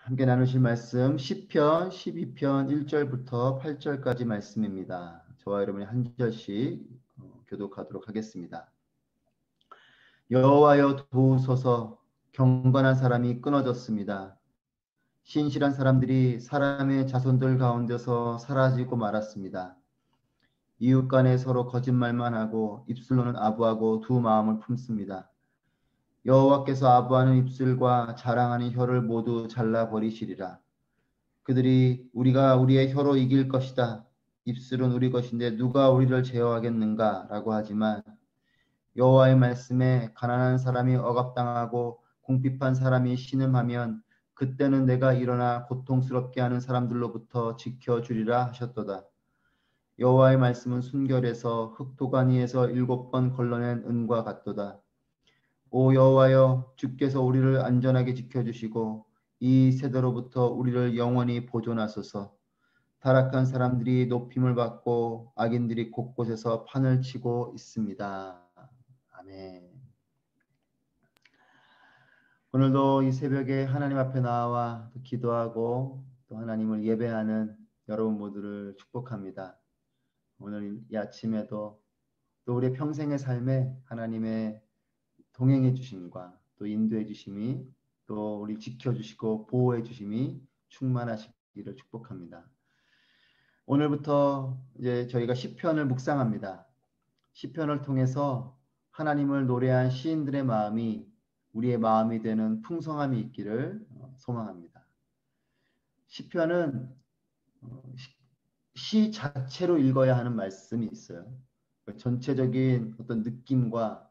함께 나누실 말씀 시편 12편 1절부터 8절까지 말씀입니다. 저와 여러분이 한 절씩 교독하도록 하겠습니다. 여호와여 도우소서. 경건한 사람이 끊어졌습니다. 신실한 사람들이 사람의 자손들 가운데서 사라지고 말았습니다. 이웃 간에 서로 거짓말만 하고 입술로는 아부하고 두 마음을 품습니다. 여호와께서 아부하는 입술과 자랑하는 혀를 모두 잘라버리시리라. 그들이 우리가 우리의 혀로 이길 것이다. 입술은 우리 것인데 누가 우리를 제어하겠는가? 라고 하지만 여호와의 말씀에 가난한 사람이 억압당하고 궁핍한 사람이 신음하면 그때는 내가 일어나 고통스럽게 하는 사람들로부터 지켜주리라 하셨도다. 여호와의 말씀은 순결해서 흙도가니에서 7번 걸러낸 은과 같도다. 오 여호와여, 주께서 우리를 안전하게 지켜주시고 이 세대로부터 우리를 영원히 보존하소서. 타락한 사람들이 높임을 받고 악인들이 곳곳에서 판을 치고 있습니다. 아멘. 오늘도 이 새벽에 하나님 앞에 나와 기도하고 또 하나님을 예배하는 여러분 모두를 축복합니다. 오늘 이 아침에도 또 우리의 평생의 삶에 하나님의 동행해 주심과 또 인도해 주심이 또 우리 지켜주시고 보호해 주심이 충만하시기를 축복합니다. 오늘부터 이제 저희가 시편을 묵상합니다. 시편을 통해서 하나님을 노래한 시인들의 마음이 우리의 마음이 되는 풍성함이 있기를 소망합니다. 시편은 시 자체로 읽어야 하는 말씀이 있어요. 전체적인 어떤 느낌과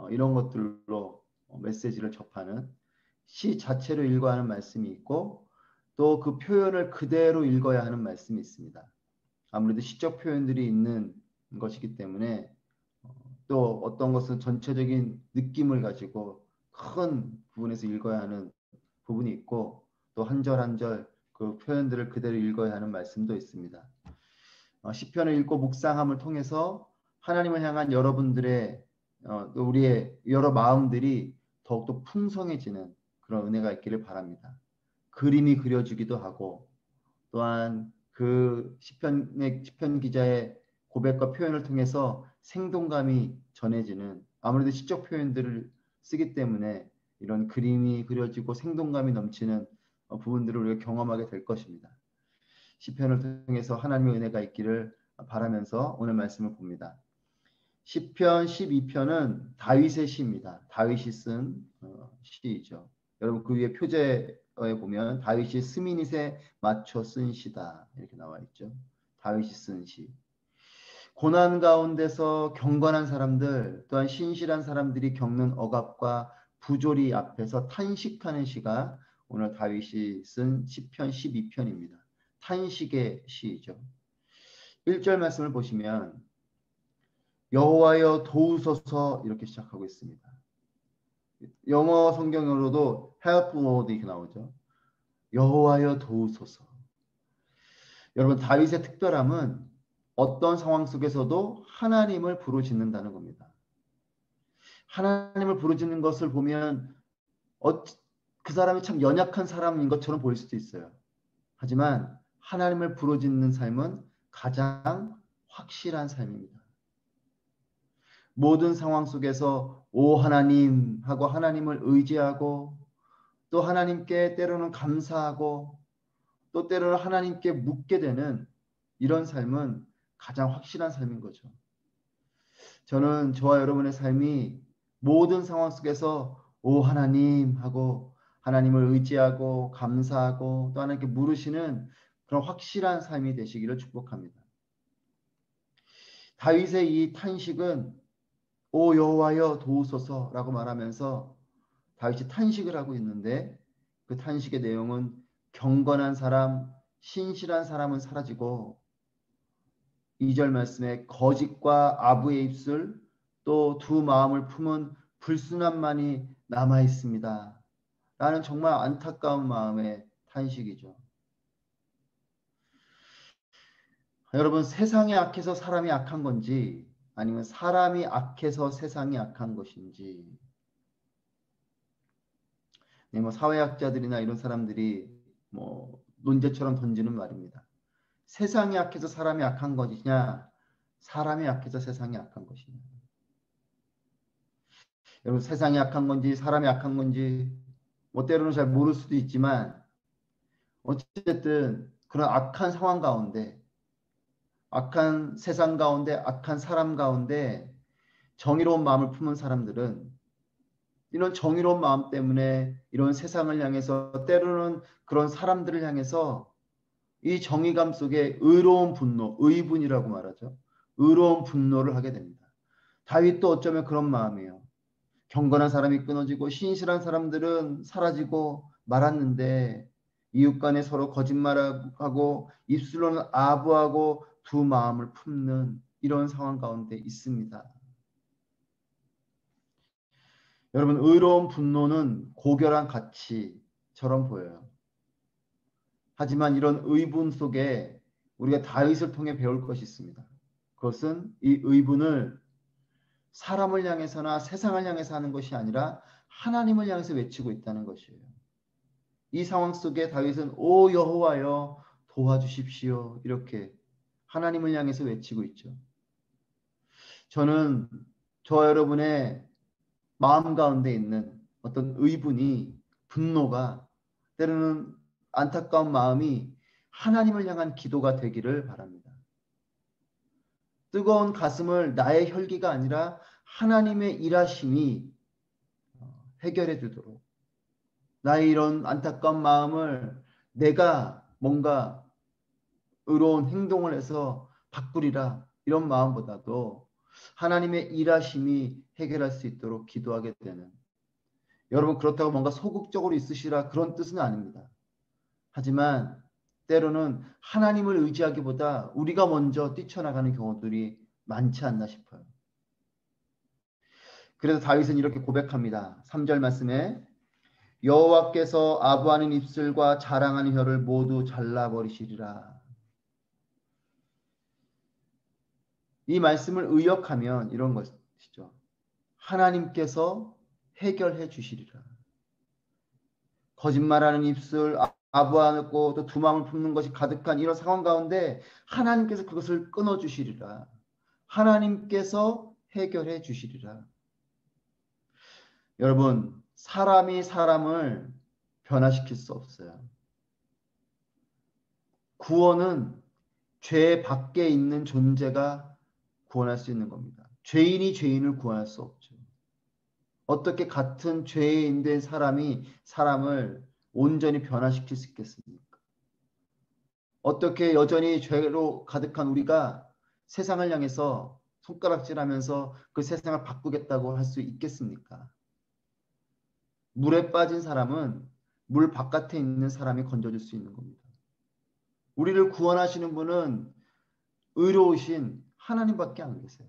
이런 것들로 메시지를 접하는 시 자체로 읽어야 하는 말씀이 있고 또 그 표현을 그대로 읽어야 하는 말씀이 있습니다. 아무래도 시적 표현들이 있는 것이기 때문에 또 어떤 것은 전체적인 느낌을 가지고 큰 부분에서 읽어야 하는 부분이 있고 또 한 절 한 절 그 표현들을 그대로 읽어야 하는 말씀도 있습니다. 시편을 읽고 묵상함을 통해서 하나님을 향한 여러분들의 또 우리의 여러 마음들이 더욱더 풍성해지는 그런 은혜가 있기를 바랍니다. 그림이 그려지기도 하고 또한 그 시편 기자의 고백과 표현을 통해서 생동감이 전해지는 아무래도 시적 표현들을 쓰기 때문에 이런 그림이 그려지고 생동감이 넘치는 부분들을 우리가 경험하게 될 것입니다. 시편을 통해서 하나님의 은혜가 있기를 바라면서 오늘 말씀을 봅니다. 시편 12편은 다윗의 시입니다. 다윗이 쓴 시이죠. 여러분 그 위에 표제에 보면 다윗이 스미닛에 맞춰 쓴 시다 이렇게 나와 있죠. 다윗이 쓴 시. 고난 가운데서 경건한 사람들 또한 신실한 사람들이 겪는 억압과 부조리 앞에서 탄식하는 시가 오늘 다윗이 쓴 시편 12편입니다. 탄식의 시이죠. 1절 말씀을 보시면 여호와여 도우소서 이렇게 시작하고 있습니다. 영어 성경으로도 help word 이렇게 나오죠. 여호와여 도우소서. 여러분 다윗의 특별함은 어떤 상황 속에서도 하나님을 부르짖는다는 겁니다. 하나님을 부르짖는 것을 보면 그 사람이 참 연약한 사람인 것처럼 보일 수도 있어요. 하지만 하나님을 부르짖는 삶은 가장 확실한 삶입니다. 모든 상황 속에서 오 하나님 하고 하나님을 의지하고 또 하나님께 때로는 감사하고 또 때로는 하나님께 묻게 되는 이런 삶은 가장 확실한 삶인 거죠. 저는 저와 여러분의 삶이 모든 상황 속에서 오 하나님 하고 하나님을 의지하고 감사하고 또 하나님께 물으시는 그런 확실한 삶이 되시기를 축복합니다. 다윗의 이 탄식은 오 여호와여 도우소서라고 말하면서 다윗이 탄식을 하고 있는데 그 탄식의 내용은 경건한 사람, 신실한 사람은 사라지고 2절 말씀에 거짓과 아부의 입술 또 두 마음을 품은 불순함만이 남아 있습니다. 라는 정말 안타까운 마음의 탄식이죠. 여러분 세상이 악해서 사람이 악한 건지 아니면 사람이 악해서 세상이 악한 것인지 뭐 사회학자들이나 이런 사람들이 논제처럼 던지는 말입니다. 세상이 약해서 사람이 약한 것이냐, 사람이 약해서 세상이 약한 것이냐. 여러분, 세상이 약한 건지 사람이 약한 건지 때로는 잘 모를 수도 있지만 어쨌든 그런 악한 상황 가운데, 악한 세상 가운데, 악한 사람 가운데 정의로운 마음을 품은 사람들은 이런 정의로운 마음 때문에 이런 세상을 향해서, 때로는 그런 사람들을 향해서 이 정의감 속에 의로운 분노, 의분이라고 말하죠. 의로운 분노를 하게 됩니다. 다윗도 어쩌면 그런 마음이에요. 경건한 사람이 끊어지고 신실한 사람들은 사라지고 말았는데 이웃 간에 서로 거짓말하고 입술로는 아부하고 두 마음을 품는 이런 상황 가운데 있습니다. 여러분, 의로운 분노는 고결한 가치처럼 보여요. 하지만 이런 의분 속에 우리가 다윗을 통해 배울 것이 있습니다. 그것은 이 의분을 사람을 향해서나 세상을 향해서 하는 것이 아니라 하나님을 향해서 외치고 있다는 것이에요. 이 상황 속에 다윗은 오 여호와여 도와주십시오, 이렇게 하나님을 향해서 외치고 있죠. 저는 저와 여러분의 마음 가운데 있는 어떤 의분이, 분노가, 때로는 안타까운 마음이 하나님을 향한 기도가 되기를 바랍니다. 뜨거운 가슴을 나의 혈기가 아니라 하나님의 일하심이 해결해 주도록, 나의 이런 안타까운 마음을 내가 뭔가 의로운 행동을 해서 바꾸리라, 이런 마음보다도 하나님의 일하심이 해결할 수 있도록 기도하게 되는, 여러분 그렇다고 뭔가 소극적으로 있으시라 그런 뜻은 아닙니다. 하지만 때로는 하나님을 의지하기보다 우리가 먼저 뛰쳐나가는 경우들이 많지 않나 싶어요. 그래서 다윗은 이렇게 고백합니다. 3절 말씀에 여호와께서 아부하는 입술과 자랑하는 혀를 모두 잘라버리시리라. 이 말씀을 의역하면 이런 것이죠. 하나님께서 해결해 주시리라. 거짓말하는 입술, 아부하고 또 두 마음을 품는 것이 가득한 이런 상황 가운데 하나님께서 그것을 끊어주시리라. 하나님께서 해결해 주시리라. 여러분, 사람이 사람을 변화시킬 수 없어요. 구원은 죄 밖에 있는 존재가 구원할 수 있는 겁니다. 죄인이 죄인을 구원할 수 없죠. 어떻게 같은 죄인 된 사람이 사람을 온전히 변화시킬 수 있겠습니까? 어떻게 여전히 죄로 가득한 우리가 세상을 향해서 손가락질하면서 그 세상을 바꾸겠다고 할 수 있겠습니까? 물에 빠진 사람은 물 바깥에 있는 사람이 건져줄 수 있는 겁니다. 우리를 구원하시는 분은 의로우신 하나님밖에 안 계세요.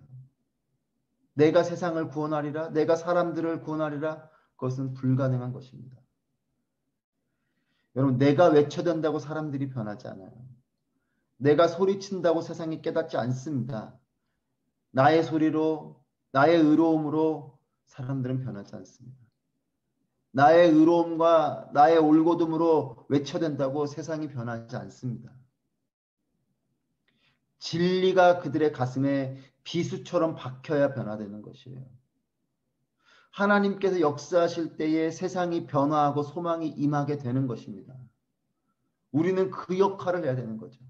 내가 세상을 구원하리라, 내가 사람들을 구원하리라, 그것은 불가능한 것입니다. 여러분, 내가 외쳐댄다고 사람들이 변하지 않아요. 내가 소리친다고 세상이 깨닫지 않습니다. 나의 소리로, 나의 의로움으로 사람들은 변하지 않습니다. 나의 의로움과 나의 올곧음으로 외쳐댄다고 세상이 변하지 않습니다. 진리가 그들의 가슴에 비수처럼 박혀야 변화되는 것이에요. 하나님께서 역사하실 때에 세상이 변화하고 소망이 임하게 되는 것입니다. 우리는 그 역할을 해야 되는 거죠.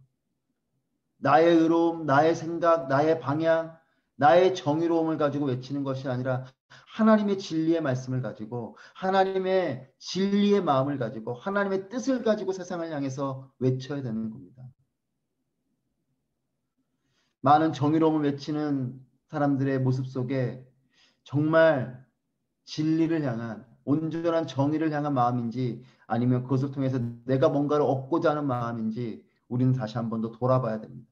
나의 의로움, 나의 생각, 나의 방향, 나의 정의로움을 가지고 외치는 것이 아니라 하나님의 진리의 말씀을 가지고, 하나님의 진리의 마음을 가지고, 하나님의 뜻을 가지고 세상을 향해서 외쳐야 되는 겁니다. 많은 정의로움을 외치는 사람들의 모습 속에 정말 진리를 향한, 온전한 정의를 향한 마음인지 아니면 그것을 통해서 내가 뭔가를 얻고자 하는 마음인지 우리는 다시 한 번 더 돌아봐야 됩니다.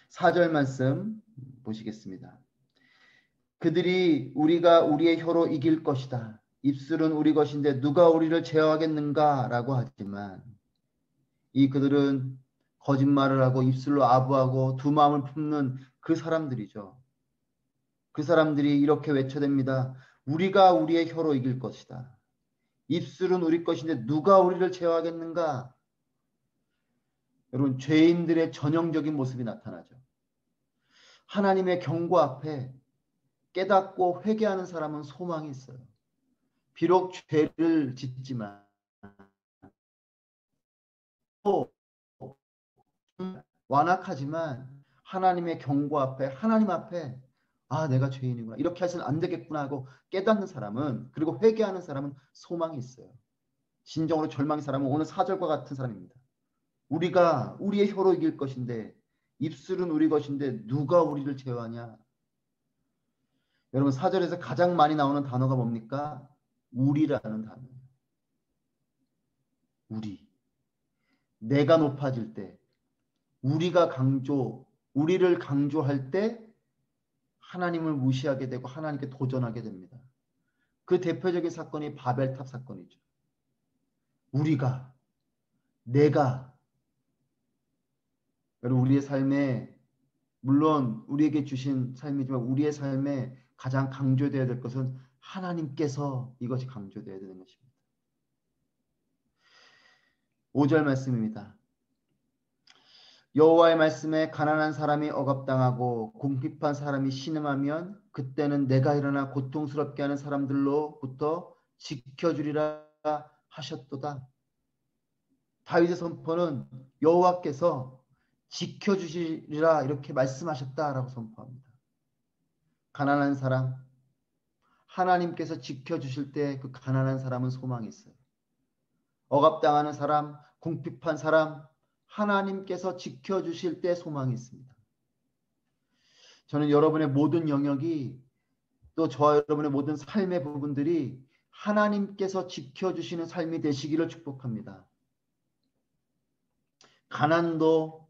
4절 말씀 보시겠습니다. 그들이 우리가 우리의 혀로 이길 것이다. 입술은 우리 것인데 누가 우리를 제어하겠는가? 라고 하지만 이 그들은 거짓말을 하고 입술로 아부하고 두 마음을 품는 그 사람들이죠. 그 사람들이 이렇게 외쳐댑니다. 우리가 우리의 혀로 이길 것이다. 입술은 우리 것인데 누가 우리를 제어하겠는가? 여러분, 죄인들의 전형적인 모습이 나타나죠. 하나님의 경고 앞에 깨닫고 회개하는 사람은 소망이 있어요. 비록 죄를 짓지만 또 완악하지만 하나님의 경고 앞에, 하나님 앞에 아, 내가 죄인이구나, 이렇게 해서는 안 되겠구나 하고 깨닫는 사람은, 그리고 회개하는 사람은 소망이 있어요. 진정으로 절망의 사람은 오늘 4절과 같은 사람입니다. 우리가 우리의 혀로 이길 것인데, 입술은 우리 것인데 누가 우리를 제어하냐? 여러분, 4절에서 가장 많이 나오는 단어가 뭡니까? 우리라는 단어예요. 우리. 내가 높아질 때, 우리를 강조할 때 하나님을 무시하게 되고 하나님께 도전하게 됩니다. 그 대표적인 사건이 바벨탑 사건이죠. 우리가, 내가, 여러분, 우리의 삶에, 물론 우리에게 주신 삶이지만 우리의 삶에 가장 강조되어야 될 것은 하나님께서, 이것이 강조되어야 되는 것입니다. 5절 말씀입니다. 여호와의 말씀에 가난한 사람이 억압당하고 궁핍한 사람이 신음하면 그때는 내가 일어나 고통스럽게 하는 사람들로부터 지켜주리라 하셨도다. 다윗의 선포는 여호와께서 지켜주시리라 이렇게 말씀하셨다라고 선포합니다. 가난한 사람, 하나님께서 지켜주실 때 그 가난한 사람은 소망이 있어요. 억압당하는 사람, 궁핍한 사람, 하나님께서 지켜주실 때 소망이 있습니다. 저는 여러분의 모든 영역이, 또 저와 여러분의 모든 삶의 부분들이 하나님께서 지켜주시는 삶이 되시기를 축복합니다. 가난도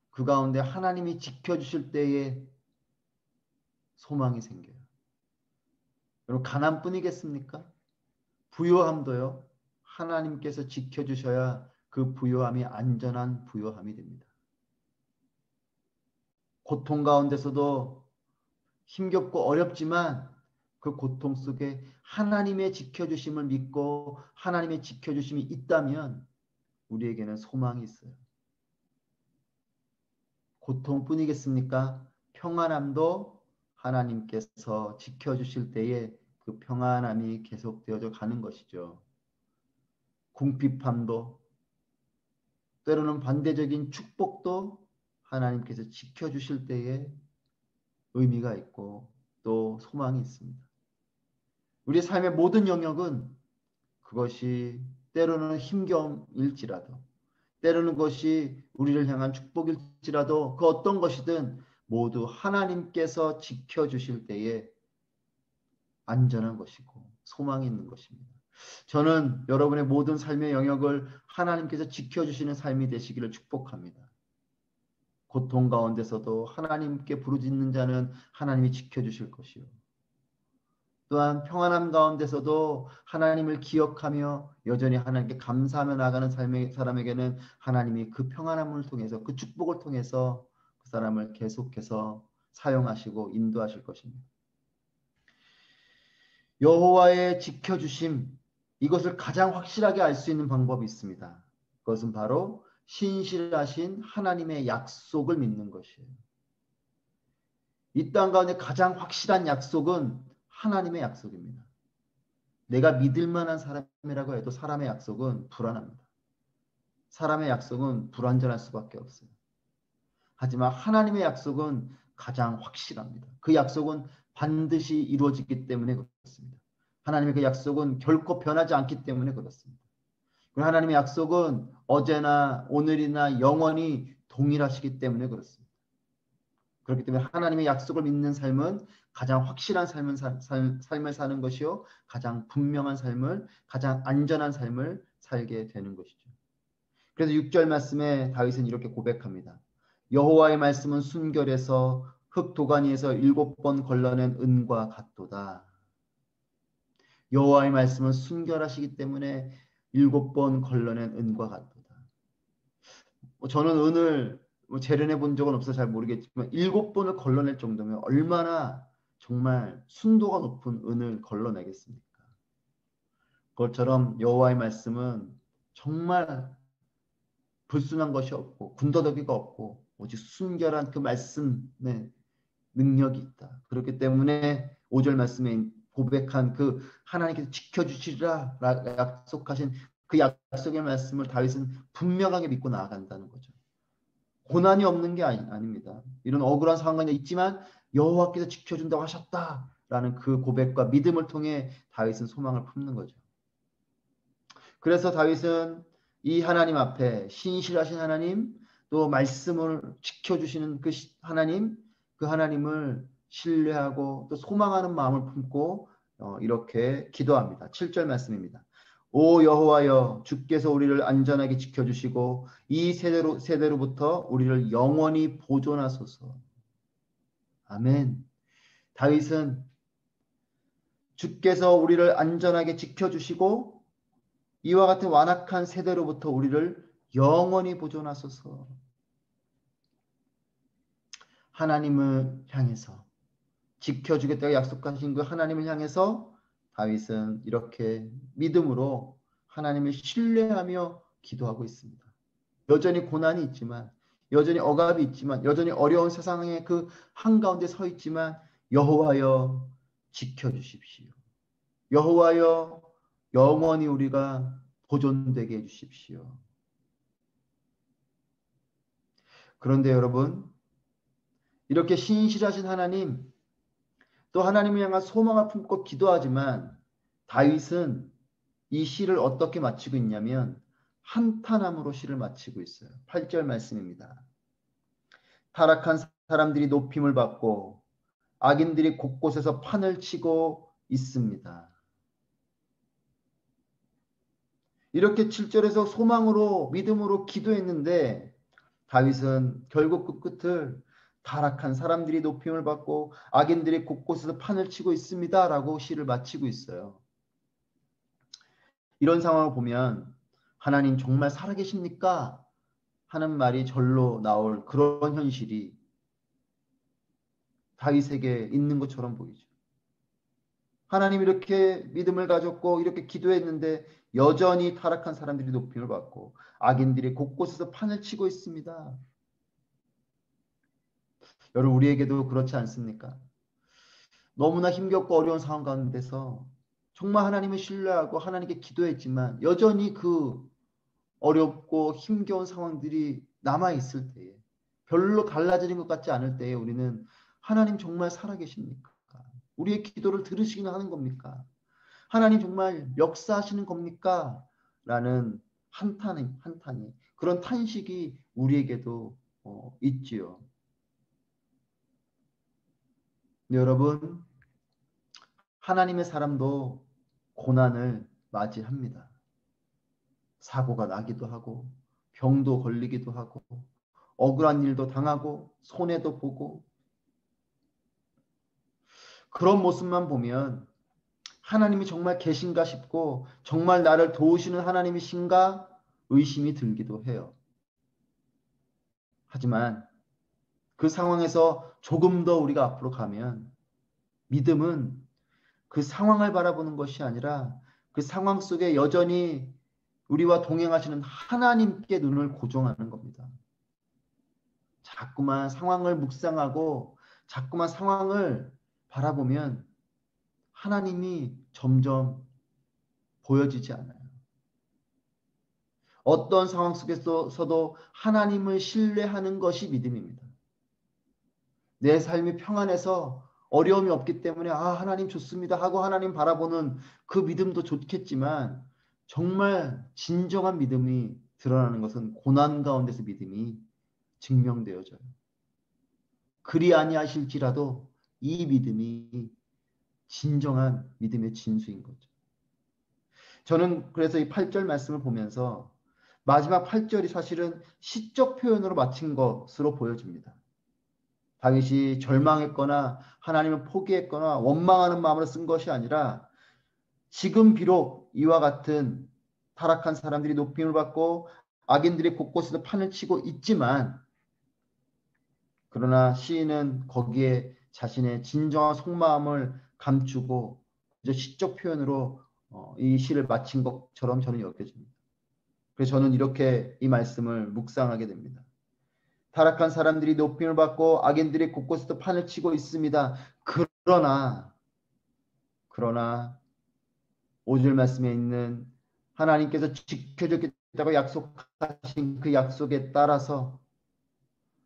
그 가운데 하나님이 지켜주실 때에 소망이 생겨요. 여러분, 가난뿐이겠습니까? 부요함도요, 하나님께서 지켜주셔야 그 부요함이 안전한 부요함이 됩니다. 고통 가운데서도 힘겹고 어렵지만 그 고통 속에 하나님의 지켜주심을 믿고 하나님의 지켜주심이 있다면 우리에게는 소망이 있어요. 고통뿐이겠습니까? 평안함도 하나님께서 지켜주실 때에 그 평안함이 계속되어져 가는 것이죠. 궁핍함도, 때로는 반대적인 축복도 하나님께서 지켜주실 때에 의미가 있고 또 소망이 있습니다. 우리 삶의 모든 영역은 그것이 때로는 힘겨움일지라도, 때로는 그것이 우리를 향한 축복일지라도, 그 어떤 것이든 모두 하나님께서 지켜주실 때에 안전한 것이고 소망이 있는 것입니다. 저는 여러분의 모든 삶의 영역을 하나님께서 지켜주시는 삶이 되시기를 축복합니다. 고통 가운데서도 하나님께 부르짖는 자는 하나님이 지켜주실 것이요, 또한 평안함 가운데서도 하나님을 기억하며 여전히 하나님께 감사하며 나가는 삶의 사람에게는 하나님이 그 평안함을 통해서, 그 축복을 통해서 그 사람을 계속해서 사용하시고 인도하실 것입니다. 여호와의 지켜주심, 이것을 가장 확실하게 알 수 있는 방법이 있습니다. 그것은 바로 신실하신 하나님의 약속을 믿는 것이에요. 이 땅 가운데 가장 확실한 약속은 하나님의 약속입니다. 내가 믿을 만한 사람이라고 해도 사람의 약속은 불안합니다. 사람의 약속은 불완전할 수밖에 없어요. 하지만 하나님의 약속은 가장 확실합니다. 그 약속은 반드시 이루어지기 때문에 그렇습니다. 하나님의 그 약속은 결코 변하지 않기 때문에 그렇습니다. 하나님의 약속은 어제나 오늘이나 영원히 동일하시기 때문에 그렇습니다. 그렇기 때문에 하나님의 약속을 믿는 삶은 가장 확실한 삶을 사는 것이요, 가장 분명한 삶을, 가장 안전한 삶을 살게 되는 것이죠. 그래서 6절 말씀에 다윗은 이렇게 고백합니다. 여호와의 말씀은 순결해서 흙 도가니에서 7번 걸러낸 은과 같도다. 여호와의 말씀은 순결하시기 때문에 7번 걸러낸 은과 같도다. 저는 은을 재련해 본 적은 없어서 잘 모르겠지만 7번을 걸러낼 정도면 얼마나 정말 순도가 높은 은을 걸러내겠습니까? 그것처럼 여호와의 말씀은 정말 불순한 것이 없고 군더더기가 없고 오직 순결한 그 말씀의 능력이 있다. 그렇기 때문에 5절 말씀에 고백한 그 하나님께서 지켜주시리라 약속하신 그 약속의 말씀을 다윗은 분명하게 믿고 나아간다는 거죠. 고난이 없는 게 아닙니다. 이런 억울한 상황이 있지만 여호와께서 지켜준다고 하셨다라는 그 고백과 믿음을 통해 다윗은 소망을 품는 거죠. 그래서 다윗은 이 하나님 앞에 신실하신 하나님 또 말씀을 지켜주시는 그 하나님 그 하나님을 신뢰하고 또 소망하는 마음을 품고 이렇게 기도합니다. 7절 말씀입니다. 오 여호와여 주께서 우리를 안전하게 지켜주시고 이 세대로부터 우리를 영원히 보존하소서. 아멘. 다윗은 주께서 우리를 안전하게 지켜주시고 이와 같은 완악한 세대로부터 우리를 영원히 보존하소서. 하나님을 향해서 지켜주겠다고 약속하신 그 하나님을 향해서 다윗은 이렇게 믿음으로 하나님을 신뢰하며 기도하고 있습니다. 여전히 고난이 있지만 여전히 억압이 있지만 여전히 어려운 세상의 그 한가운데 서 있지만 여호와여 지켜주십시오. 여호와여 영원히 우리가 보존되게 해주십시오. 그런데 여러분 이렇게 신실하신 하나님 또 하나님을 향한 소망을 품고 기도하지만 다윗은 이 시를 어떻게 마치고 있냐면 한탄함으로 시를 마치고 있어요. 8절 말씀입니다. 타락한 사람들이 높임을 받고 악인들이 곳곳에서 판을 치고 있습니다. 이렇게 7절에서 소망으로 믿음으로 기도했는데 다윗은 결국 그 끝을 타락한 사람들이 높임을 받고 악인들이 곳곳에서 판을 치고 있습니다. 라고 시를 마치고 있어요. 이런 상황을 보면 하나님 정말 살아계십니까? 하는 말이 절로 나올 그런 현실이 다윗에게 있는 것처럼 보이죠. 하나님 이렇게 믿음을 가졌고 이렇게 기도했는데 여전히 타락한 사람들이 높임을 받고 악인들이 곳곳에서 판을 치고 있습니다. 여러분 우리에게도 그렇지 않습니까? 너무나 힘겹고 어려운 상황 가운데서 정말 하나님을 신뢰하고 하나님께 기도했지만 여전히 그 어렵고 힘겨운 상황들이 남아있을 때에 별로 달라지는 것 같지 않을 때에 우리는 하나님 정말 살아계십니까? 우리의 기도를 들으시기는 하는 겁니까? 하나님 정말 역사하시는 겁니까? 라는 한탄이 그런 탄식이 우리에게도 있지요. 여러분 하나님의 사람도 고난을 맞이합니다. 사고가 나기도 하고 병도 걸리기도 하고 억울한 일도 당하고 손해도 보고 그런 모습만 보면 하나님이 정말 계신가 싶고 정말 나를 도우시는 하나님이신가 의심이 들기도 해요. 하지만 그 상황에서 조금 더 우리가 앞으로 가면 믿음은 그 상황을 바라보는 것이 아니라 그 상황 속에 여전히 우리와 동행하시는 하나님께 눈을 고정하는 겁니다. 자꾸만 상황을 묵상하고 자꾸만 상황을 바라보면 하나님이 점점 보여지지 않아요. 어떤 상황 속에서도 하나님을 신뢰하는 것이 믿음입니다. 내 삶이 평안해서 어려움이 없기 때문에 하나님 좋습니다 하고 하나님 바라보는 그 믿음도 좋겠지만 정말 진정한 믿음이 드러나는 것은 고난 가운데서 믿음이 증명되어져요. 그리 아니하실지라도 이 믿음이 진정한 믿음의 진수인 거죠. 저는 그래서 이 8절 말씀을 보면서 마지막 8절이 사실은 시적 표현으로 마친 것으로 보여집니다. 다윗이 절망했거나 하나님을 포기했거나 원망하는 마음으로 쓴 것이 아니라 지금 비록 이와 같은 타락한 사람들이 높임을 받고 악인들이 곳곳에서 판을 치고 있지만 그러나 시인은 거기에 자신의 진정한 속마음을 감추고 시적 표현으로 이 시를 마친 것처럼 저는 여겨집니다. 그래서 저는 이렇게 이 말씀을 묵상하게 됩니다. 타락한 사람들이 높임을 받고 악인들이 곳곳에서 판을 치고 있습니다. 그러나 5절 말씀에 있는 하나님께서 지켜주겠다고 약속하신 그 약속에 따라서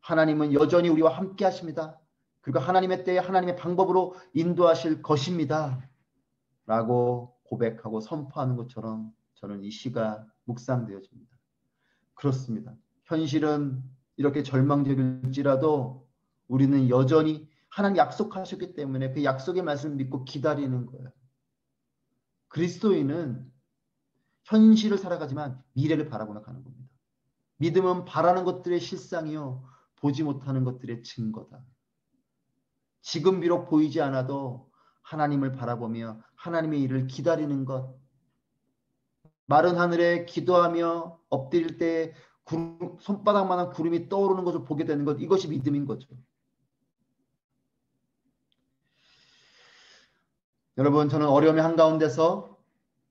하나님은 여전히 우리와 함께 하십니다. 그리고 하나님의 때에 하나님의 방법으로 인도하실 것입니다. 라고 고백하고 선포하는 것처럼 저는 이 시가 묵상되어집니다. 그렇습니다. 현실은 이렇게 절망적일지라도 우리는 여전히 하나님 약속하셨기 때문에 그 약속의 말씀을 믿고 기다리는 거예요. 그리스도인은 현실을 살아가지만 미래를 바라보며 가는 겁니다. 믿음은 바라는 것들의 실상이요 보지 못하는 것들의 증거다. 지금 비록 보이지 않아도 하나님을 바라보며 하나님의 일을 기다리는 것, 마른 하늘에 기도하며 엎드릴 때 손바닥만한 구름이 떠오르는 것을 보게 되는 것, 이것이 믿음인 거죠. 여러분, 저는 어려움의 한가운데서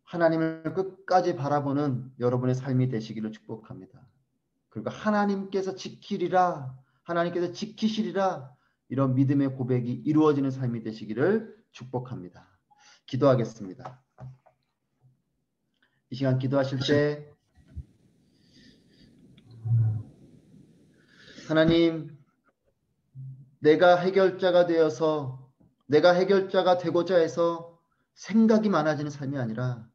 하나님을 끝까지 바라보는 여러분의 삶이 되시기를 축복합니다. 그리고 하나님께서 지키리라, 하나님께서 지키시리라, 이런 믿음의 고백이 이루어지는 삶이 되시기를 축복합니다. 기도하겠습니다. 이 시간 기도하실 때 하나님, 내가 해결자가 되고자 해서 생각이 많아지는 삶이 아니라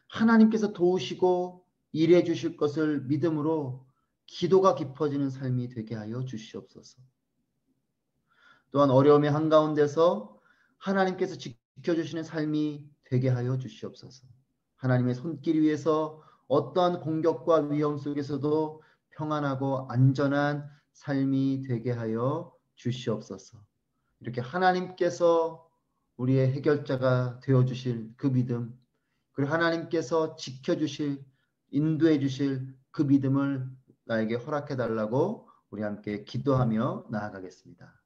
하나님께서 도우시고 일해 주실 것을 믿음으로 기도가 깊어지는 삶이 되게 하여 주시옵소서. 또한 어려움의 한가운데서 하나님께서 지켜주시는 삶이 되게 하여 주시옵소서. 하나님의 손길 위에서 어떠한 공격과 위험 속에서도 평안하고 안전한 삶이 되게 하여 주시옵소서. 이렇게 하나님께서 우리의 해결자가 되어주실 그 믿음, 그리고 하나님께서 지켜주실, 인도해 주실 그 믿음을 나에게 허락해 달라고 우리 함께 기도하며 나아가겠습니다.